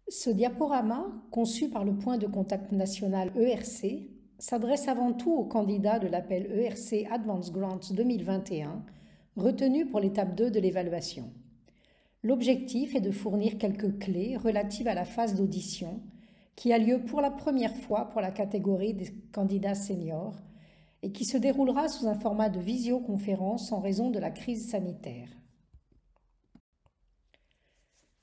Ce diaporama, conçu par le point de contact national ERC, s'adresse avant tout aux candidats de l'appel ERC Advanced Grants 2021, retenu pour l'étape 2 de l'évaluation. L'objectif est de fournir quelques clés relatives à la phase d'audition qui a lieu pour la première fois pour la catégorie des candidats seniors et qui se déroulera sous un format de visioconférence en raison de la crise sanitaire.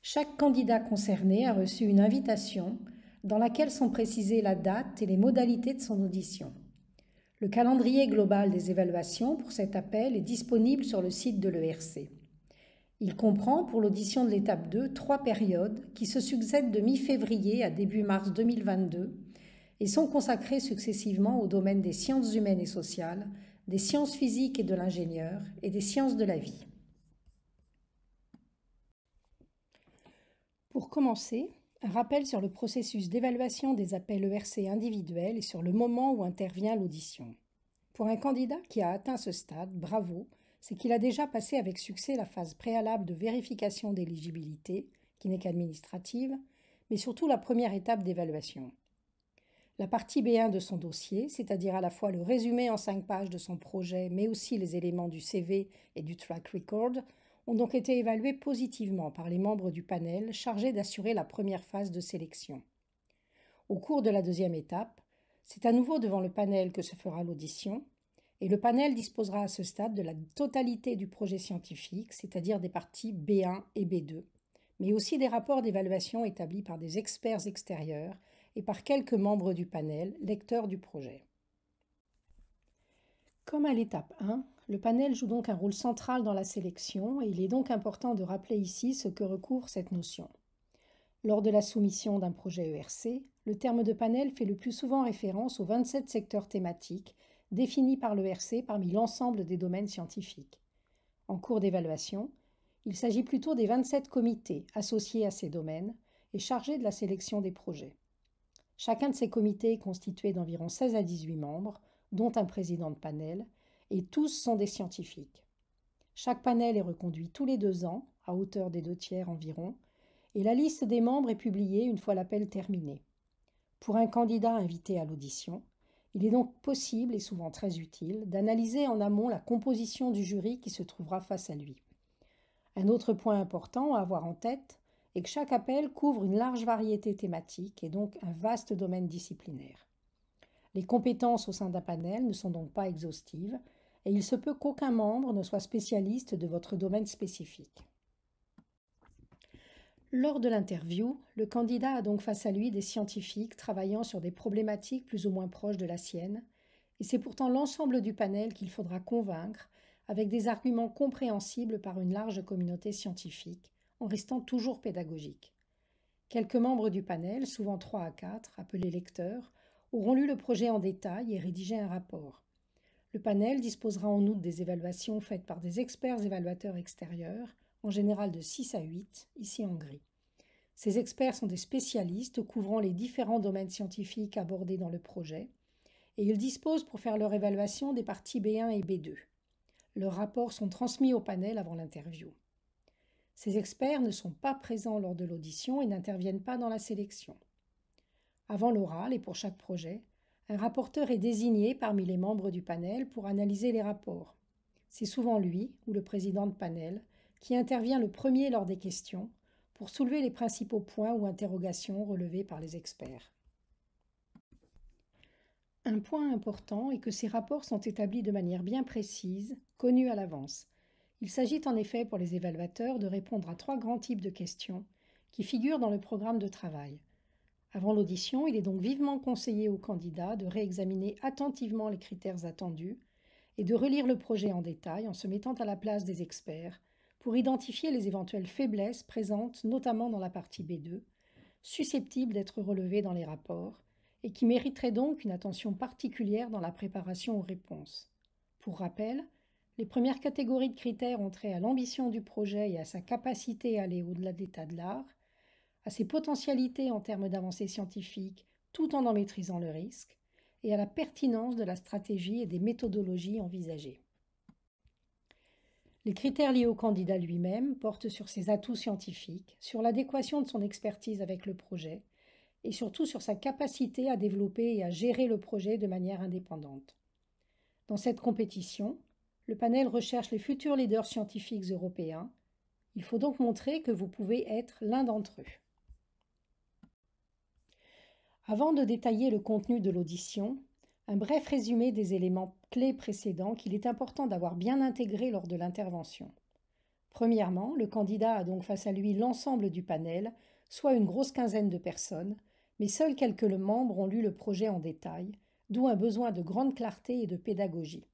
Chaque candidat concerné a reçu une invitation dans laquelle sont précisées la date et les modalités de son audition. Le calendrier global des évaluations pour cet appel est disponible sur le site de l'ERC. Il comprend pour l'audition de l'étape 2 3 périodes qui se succèdent de mi-février à début mars 2022 et sont consacrées successivement aux domaines des sciences humaines et sociales, des sciences physiques et de l'ingénieur et des sciences de la vie. Pour commencer, un rappel sur le processus d'évaluation des appels ERC individuels et sur le moment où intervient l'audition. Pour un candidat qui a atteint ce stade, bravo, c'est qu'il a déjà passé avec succès la phase préalable de vérification d'éligibilité, qui n'est qu'administrative, mais surtout la première étape d'évaluation. La partie B1 de son dossier, c'est-à-dire à la fois le résumé en 5 pages de son projet, mais aussi les éléments du CV et du track record, ont donc été évalués positivement par les membres du panel chargés d'assurer la première phase de sélection. Au cours de la deuxième étape, c'est à nouveau devant le panel que se fera l'audition, et le panel disposera à ce stade de la totalité du projet scientifique, c'est-à-dire des parties B1 et B2, mais aussi des rapports d'évaluation établis par des experts extérieurs et par quelques membres du panel, lecteurs du projet. Comme à l'étape 1, le panel joue donc un rôle central dans la sélection et il est donc important de rappeler ici ce que recouvre cette notion. Lors de la soumission d'un projet ERC, le terme de panel fait le plus souvent référence aux 27 secteurs thématiques définis par l'ERC parmi l'ensemble des domaines scientifiques. En cours d'évaluation, il s'agit plutôt des 27 comités associés à ces domaines et chargés de la sélection des projets. Chacun de ces comités est constitué d'environ 16 à 18 membres, dont un président de panel, et tous sont des scientifiques. Chaque panel est reconduit tous les 2 ans, à hauteur des 2/3 environ, et la liste des membres est publiée une fois l'appel terminé. Pour un candidat invité à l'audition, il est donc possible et souvent très utile d'analyser en amont la composition du jury qui se trouvera face à lui. Un autre point important à avoir en tête est que chaque appel couvre une large variété thématique et donc un vaste domaine disciplinaire. Les compétences au sein d'un panel ne sont donc pas exhaustives et il se peut qu'aucun membre ne soit spécialiste de votre domaine spécifique. Lors de l'interview, le candidat a donc face à lui des scientifiques travaillant sur des problématiques plus ou moins proches de la sienne, et c'est pourtant l'ensemble du panel qu'il faudra convaincre avec des arguments compréhensibles par une large communauté scientifique, en restant toujours pédagogique. Quelques membres du panel, souvent 3 à 4, appelés lecteurs, auront lu le projet en détail et rédigé un rapport. Le panel disposera en outre des évaluations faites par des experts évaluateurs extérieurs, en général de 6 à 8, ici en gris. Ces experts sont des spécialistes couvrant les différents domaines scientifiques abordés dans le projet, et ils disposent pour faire leur évaluation des parties B1 et B2. Leurs rapports sont transmis au panel avant l'interview. Ces experts ne sont pas présents lors de l'audition et n'interviennent pas dans la sélection. Avant l'oral et pour chaque projet, un rapporteur est désigné parmi les membres du panel pour analyser les rapports. C'est souvent lui, ou le président de panel, qui intervient le premier lors des questions pour soulever les principaux points ou interrogations relevés par les experts. Un point important est que ces rapports sont établis de manière bien précise, connue à l'avance. Il s'agit en effet pour les évaluateurs de répondre à 3 grands types de questions qui figurent dans le programme de travail. Avant l'audition, il est donc vivement conseillé aux candidats de réexaminer attentivement les critères attendus et de relire le projet en détail en se mettant à la place des experts pour identifier les éventuelles faiblesses présentes notamment dans la partie B2, susceptibles d'être relevées dans les rapports et qui mériteraient donc une attention particulière dans la préparation aux réponses. Pour rappel, les premières catégories de critères ont trait à l'ambition du projet et à sa capacité à aller au-delà de l'état de l'art, à ses potentialités en termes d'avancées scientifiques tout en maîtrisant le risque, et à la pertinence de la stratégie et des méthodologies envisagées. Les critères liés au candidat lui-même portent sur ses atouts scientifiques, sur l'adéquation de son expertise avec le projet et surtout sur sa capacité à développer et à gérer le projet de manière indépendante. Dans cette compétition, le panel recherche les futurs leaders scientifiques européens. Il faut donc montrer que vous pouvez être l'un d'entre eux. Avant de détailler le contenu de l'audition, un bref résumé des éléments clés précédents qu'il est important d'avoir bien intégrés lors de l'intervention. Premièrement, le candidat a donc face à lui l'ensemble du panel, soit une grosse quinzaine de personnes, mais seuls quelques membres ont lu le projet en détail, d'où un besoin de grande clarté et de pédagogie.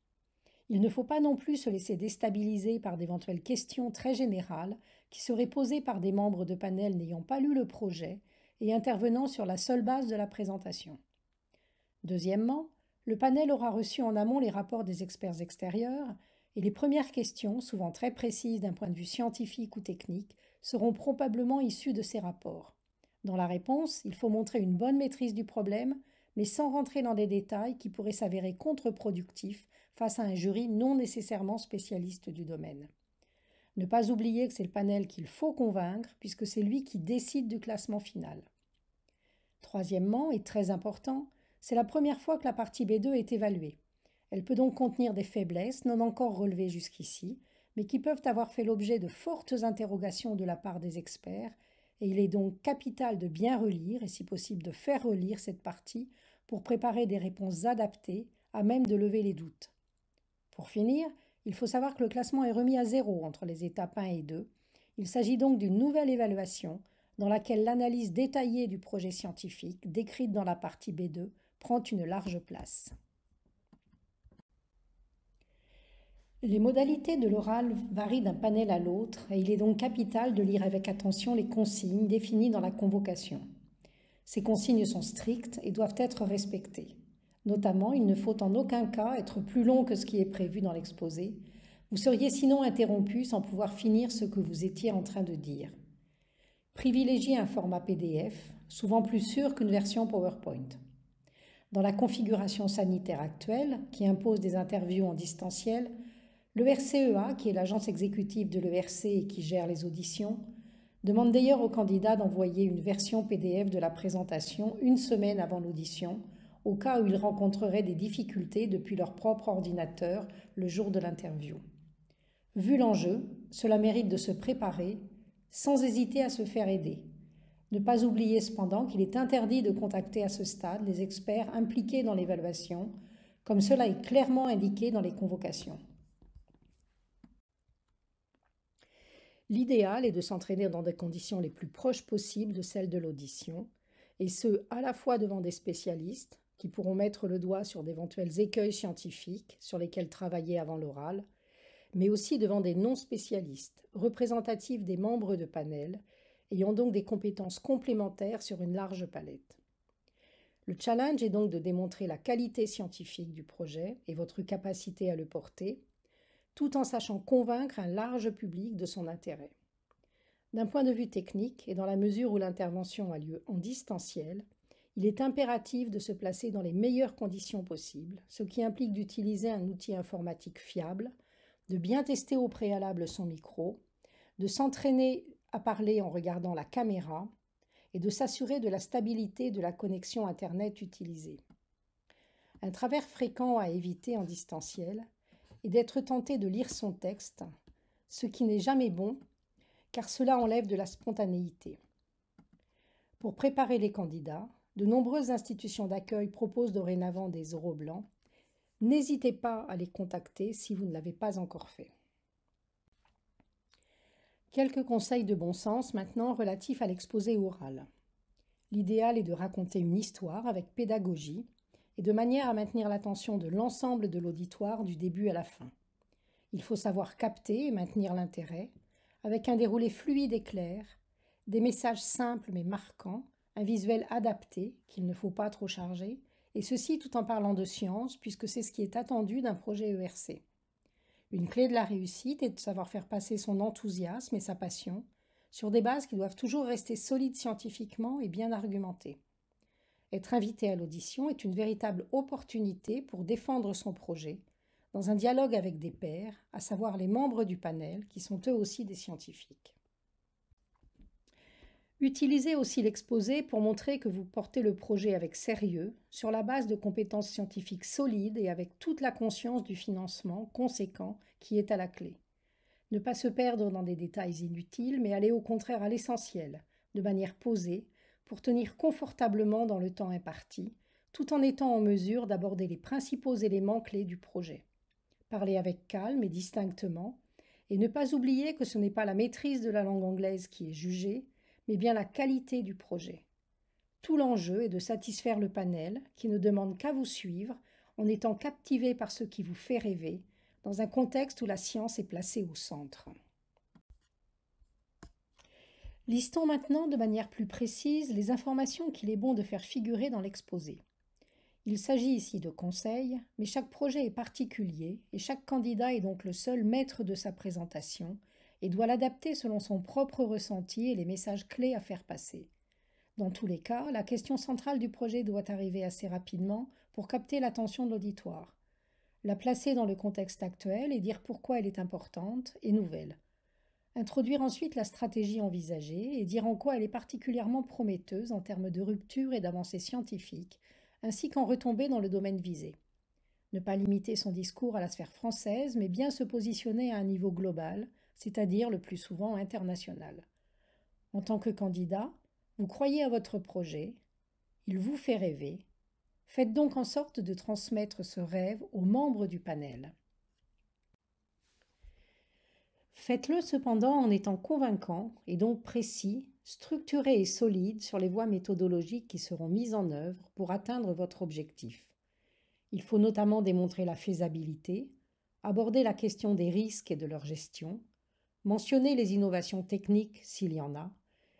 Il ne faut pas non plus se laisser déstabiliser par d'éventuelles questions très générales qui seraient posées par des membres de panel n'ayant pas lu le projet et intervenant sur la seule base de la présentation. Deuxièmement, le panel aura reçu en amont les rapports des experts extérieurs et les premières questions, souvent très précises d'un point de vue scientifique ou technique, seront probablement issues de ces rapports. Dans la réponse, il faut montrer une bonne maîtrise du problème, mais sans rentrer dans des détails qui pourraient s'avérer contre-productifs face à un jury non nécessairement spécialiste du domaine. Ne pas oublier que c'est le panel qu'il faut convaincre, puisque c'est lui qui décide du classement final. Troisièmement, et très important, c'est la première fois que la partie B2 est évaluée. Elle peut donc contenir des faiblesses non encore relevées jusqu'ici, mais qui peuvent avoir fait l'objet de fortes interrogations de la part des experts, et il est donc capital de bien relire, et si possible de faire relire cette partie, pour préparer des réponses adaptées, à même de lever les doutes. Pour finir, il faut savoir que le classement est remis à 0 entre les étapes 1 et 2. Il s'agit donc d'une nouvelle évaluation, dans laquelle l'analyse détaillée du projet scientifique, décrite dans la partie B2, prend une large place. Les modalités de l'oral varient d'un panel à l'autre et il est donc capital de lire avec attention les consignes définies dans la convocation. Ces consignes sont strictes et doivent être respectées. Notamment, il ne faut en aucun cas être plus long que ce qui est prévu dans l'exposé. Vous seriez sinon interrompu sans pouvoir finir ce que vous étiez en train de dire. Privilégiez un format PDF, souvent plus sûr qu'une version PowerPoint. Dans la configuration sanitaire actuelle, qui impose des interviews en distanciel, l'ERCEA, qui est l'agence exécutive de l'ERC et qui gère les auditions, demande d'ailleurs aux candidats d'envoyer une version PDF de la présentation une semaine avant l'audition, au cas où ils rencontreraient des difficultés depuis leur propre ordinateur le jour de l'interview. Vu l'enjeu, cela mérite de se préparer sans hésiter à se faire aider. Ne pas oublier cependant qu'il est interdit de contacter à ce stade les experts impliqués dans l'évaluation, comme cela est clairement indiqué dans les convocations. L'idéal est de s'entraîner dans des conditions les plus proches possibles de celles de l'audition, et ce, à la fois devant des spécialistes, qui pourront mettre le doigt sur d'éventuels écueils scientifiques sur lesquels travailler avant l'oral, mais aussi devant des non-spécialistes, représentatifs des membres de panel, ayant donc des compétences complémentaires sur une large palette. Le challenge est donc de démontrer la qualité scientifique du projet et votre capacité à le porter, tout en sachant convaincre un large public de son intérêt. D'un point de vue technique, et dans la mesure où l'intervention a lieu en distanciel, il est impératif de se placer dans les meilleures conditions possibles, ce qui implique d'utiliser un outil informatique fiable, de bien tester au préalable son micro, de s'entraîner à parler en regardant la caméra et de s'assurer de la stabilité de la connexion Internet utilisée. Un travers fréquent à éviter en distanciel est d'être tenté de lire son texte, ce qui n'est jamais bon car cela enlève de la spontanéité. Pour préparer les candidats, de nombreuses institutions d'accueil proposent dorénavant des oraux blancs. N'hésitez pas à les contacter si vous ne l'avez pas encore fait. Quelques conseils de bon sens maintenant relatifs à l'exposé oral. L'idéal est de raconter une histoire avec pédagogie et de manière à maintenir l'attention de l'ensemble de l'auditoire du début à la fin. Il faut savoir capter et maintenir l'intérêt avec un déroulé fluide et clair, des messages simples mais marquants, un visuel adapté qu'il ne faut pas trop charger, et ceci tout en parlant de science puisque c'est ce qui est attendu d'un projet ERC. Une clé de la réussite est de savoir faire passer son enthousiasme et sa passion sur des bases qui doivent toujours rester solides scientifiquement et bien argumentées. Être invité à l'audition est une véritable opportunité pour défendre son projet, dans un dialogue avec des pairs, à savoir les membres du panel, qui sont eux aussi des scientifiques. Utilisez aussi l'exposé pour montrer que vous portez le projet avec sérieux, sur la base de compétences scientifiques solides et avec toute la conscience du financement conséquent qui est à la clé. Ne pas se perdre dans des détails inutiles, mais aller au contraire à l'essentiel, de manière posée, pour tenir confortablement dans le temps imparti, tout en étant en mesure d'aborder les principaux éléments clés du projet. Parlez avec calme et distinctement, et ne pas oublier que ce n'est pas la maîtrise de la langue anglaise qui est jugée, mais bien la qualité du projet. Tout l'enjeu est de satisfaire le panel, qui ne demande qu'à vous suivre, en étant captivé par ce qui vous fait rêver, dans un contexte où la science est placée au centre. Listons maintenant de manière plus précise les informations qu'il est bon de faire figurer dans l'exposé. Il s'agit ici de conseils, mais chaque projet est particulier et chaque candidat est donc le seul maître de sa présentation et doit l'adapter selon son propre ressenti et les messages clés à faire passer. Dans tous les cas, la question centrale du projet doit arriver assez rapidement pour capter l'attention de l'auditoire, la placer dans le contexte actuel et dire pourquoi elle est importante et nouvelle. Introduire ensuite la stratégie envisagée et dire en quoi elle est particulièrement prometteuse en termes de rupture et d'avancée scientifique, ainsi qu'en retombée dans le domaine visé. Ne pas limiter son discours à la sphère française, mais bien se positionner à un niveau global, c'est-à-dire le plus souvent international. En tant que candidat, vous croyez à votre projet, il vous fait rêver. Faites donc en sorte de transmettre ce rêve aux membres du panel. Faites-le cependant en étant convaincant et donc précis, structuré et solide sur les voies méthodologiques qui seront mises en œuvre pour atteindre votre objectif. Il faut notamment démontrer la faisabilité, aborder la question des risques et de leur gestion, mentionner les innovations techniques s'il y en a,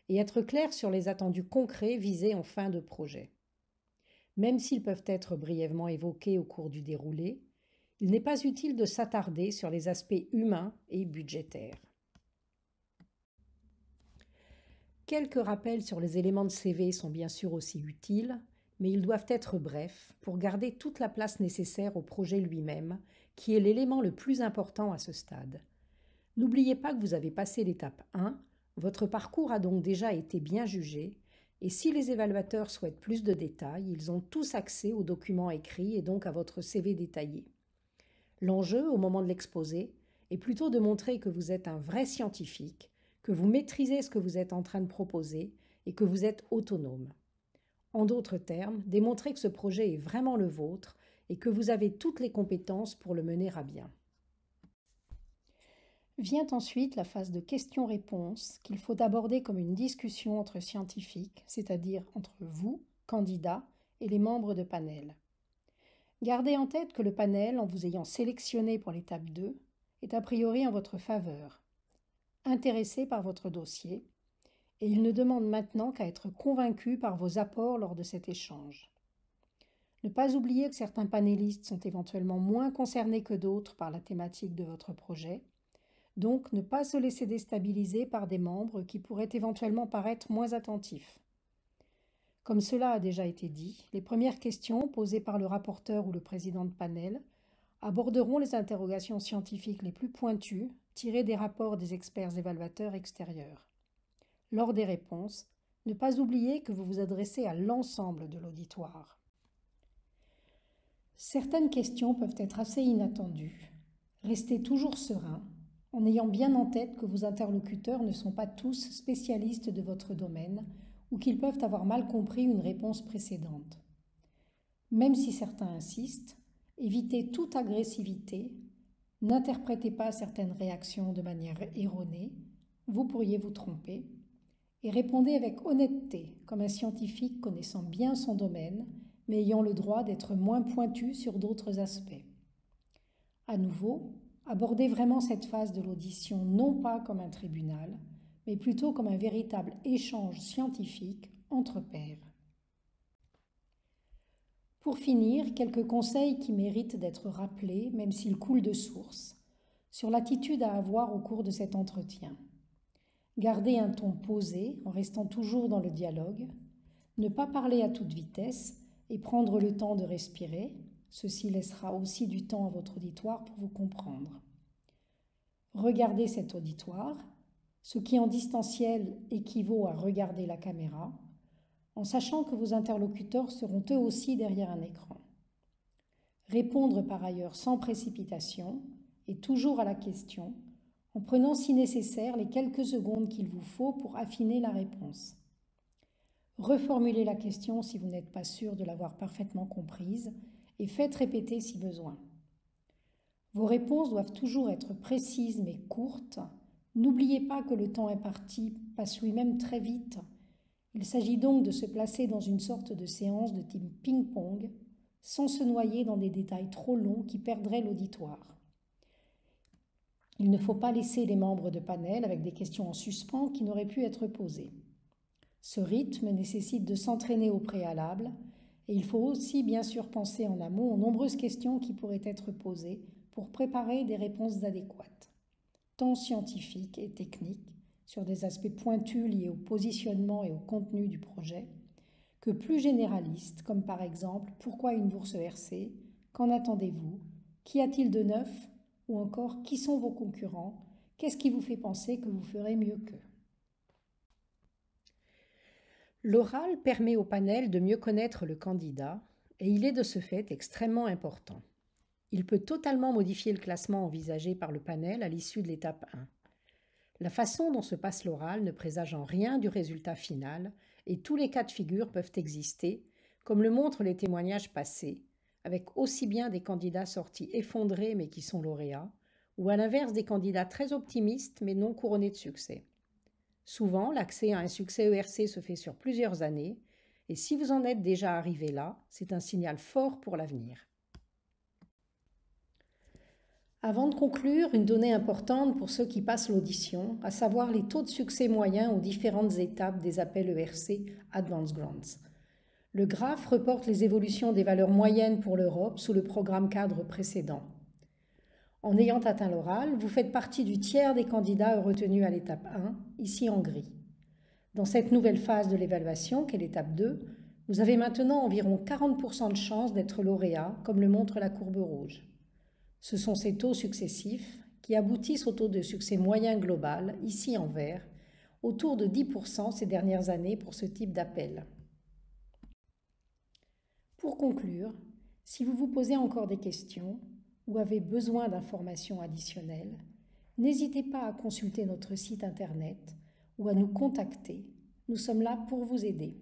et être clair sur les attendus concrets visés en fin de projet. Même s'ils peuvent être brièvement évoqués au cours du déroulé, il n'est pas utile de s'attarder sur les aspects humains et budgétaires. Quelques rappels sur les éléments de CV sont bien sûr aussi utiles, mais ils doivent être brefs pour garder toute la place nécessaire au projet lui-même, qui est l'élément le plus important à ce stade. N'oubliez pas que vous avez passé l'étape 1, votre parcours a donc déjà été bien jugé, et si les évaluateurs souhaitent plus de détails, ils ont tous accès aux documents écrits et donc à votre CV détaillé. L'enjeu, au moment de l'exposer, est plutôt de montrer que vous êtes un vrai scientifique, que vous maîtrisez ce que vous êtes en train de proposer et que vous êtes autonome. En d'autres termes, démontrer que ce projet est vraiment le vôtre et que vous avez toutes les compétences pour le mener à bien. Vient ensuite la phase de questions-réponses qu'il faut aborder comme une discussion entre scientifiques, c'est-à-dire entre vous, candidats, et les membres de panel. Gardez en tête que le panel, en vous ayant sélectionné pour l'étape 2, est a priori en votre faveur, intéressé par votre dossier, et il ne demande maintenant qu'à être convaincu par vos apports lors de cet échange. Ne pas oublier que certains panélistes sont éventuellement moins concernés que d'autres par la thématique de votre projet, donc ne pas se laisser déstabiliser par des membres qui pourraient éventuellement paraître moins attentifs. Comme cela a déjà été dit, les premières questions posées par le rapporteur ou le président de panel aborderont les interrogations scientifiques les plus pointues tirées des rapports des experts évaluateurs extérieurs. Lors des réponses, ne pas oublier que vous vous adressez à l'ensemble de l'auditoire. Certaines questions peuvent être assez inattendues. Restez toujours serein, en ayant bien en tête que vos interlocuteurs ne sont pas tous spécialistes de votre domaine ou qu'ils peuvent avoir mal compris une réponse précédente. Même si certains insistent, évitez toute agressivité, n'interprétez pas certaines réactions de manière erronée, vous pourriez vous tromper, et répondez avec honnêteté, comme un scientifique connaissant bien son domaine, mais ayant le droit d'être moins pointu sur d'autres aspects. À nouveau, abordez vraiment cette phase de l'audition non pas comme un tribunal, mais plutôt comme un véritable échange scientifique entre pairs. Pour finir, quelques conseils qui méritent d'être rappelés, même s'ils coulent de source, sur l'attitude à avoir au cours de cet entretien. Gardez un ton posé en restant toujours dans le dialogue, ne pas parler à toute vitesse et prendre le temps de respirer, Ceci laissera aussi du temps à votre auditoire pour vous comprendre. Regardez cet auditoire, ce qui en distanciel équivaut à regarder la caméra, en sachant que vos interlocuteurs seront eux aussi derrière un écran. Répondre par ailleurs sans précipitation et toujours à la question, en prenant si nécessaire les quelques secondes qu'il vous faut pour affiner la réponse. Reformulez la question si vous n'êtes pas sûr de l'avoir parfaitement comprise et faites répéter si besoin. Vos réponses doivent toujours être précises mais courtes. N'oubliez pas que le temps imparti passe lui-même très vite. Il s'agit donc de se placer dans une sorte de séance de type ping-pong, sans se noyer dans des détails trop longs qui perdraient l'auditoire. Il ne faut pas laisser les membres de panel avec des questions en suspens qui n'auraient pu être posées. Ce rythme nécessite de s'entraîner au préalable et il faut aussi bien sûr penser en amont aux nombreuses questions qui pourraient être posées pour préparer des réponses adéquates, tant scientifiques et techniques, sur des aspects pointus liés au positionnement et au contenu du projet, que plus généralistes, comme par exemple « Pourquoi une bourse ERC ? Qu'en attendez-vous ? Qu'y a-t-il de neuf ? » ou encore « Qui sont vos concurrents ? Qu'est-ce qui vous fait penser que vous ferez mieux qu'eux ?» L'oral permet au panel de mieux connaître le candidat et il est de ce fait extrêmement important. Il peut totalement modifier le classement envisagé par le panel à l'issue de l'étape 1. La façon dont se passe l'oral ne présage en rien du résultat final et tous les cas de figure peuvent exister, comme le montrent les témoignages passés, avec aussi bien des candidats sortis effondrés mais qui sont lauréats, ou à l'inverse des candidats très optimistes mais non couronnés de succès. Souvent, l'accès à un succès ERC se fait sur plusieurs années, et si vous en êtes déjà arrivé là, c'est un signal fort pour l'avenir. Avant de conclure, une donnée importante pour ceux qui passent l'audition, à savoir les taux de succès moyens aux différentes étapes des appels ERC Advanced Grants. Le graphe reporte les évolutions des valeurs moyennes pour l'Europe sous le programme cadre précédent. En ayant atteint l'oral, vous faites partie du tiers des candidats retenus à l'étape 1, ici en gris. Dans cette nouvelle phase de l'évaluation, qu'est l'étape 2, vous avez maintenant environ 40% de chances d'être lauréat, comme le montre la courbe rouge. Ce sont ces taux successifs qui aboutissent au taux de succès moyen global, ici en vert, autour de 10% ces dernières années pour ce type d'appel. Pour conclure, si vous vous posez encore des questions ou avez besoin d'informations additionnelles, n'hésitez pas à consulter notre site internet ou à nous contacter. Nous sommes là pour vous aider.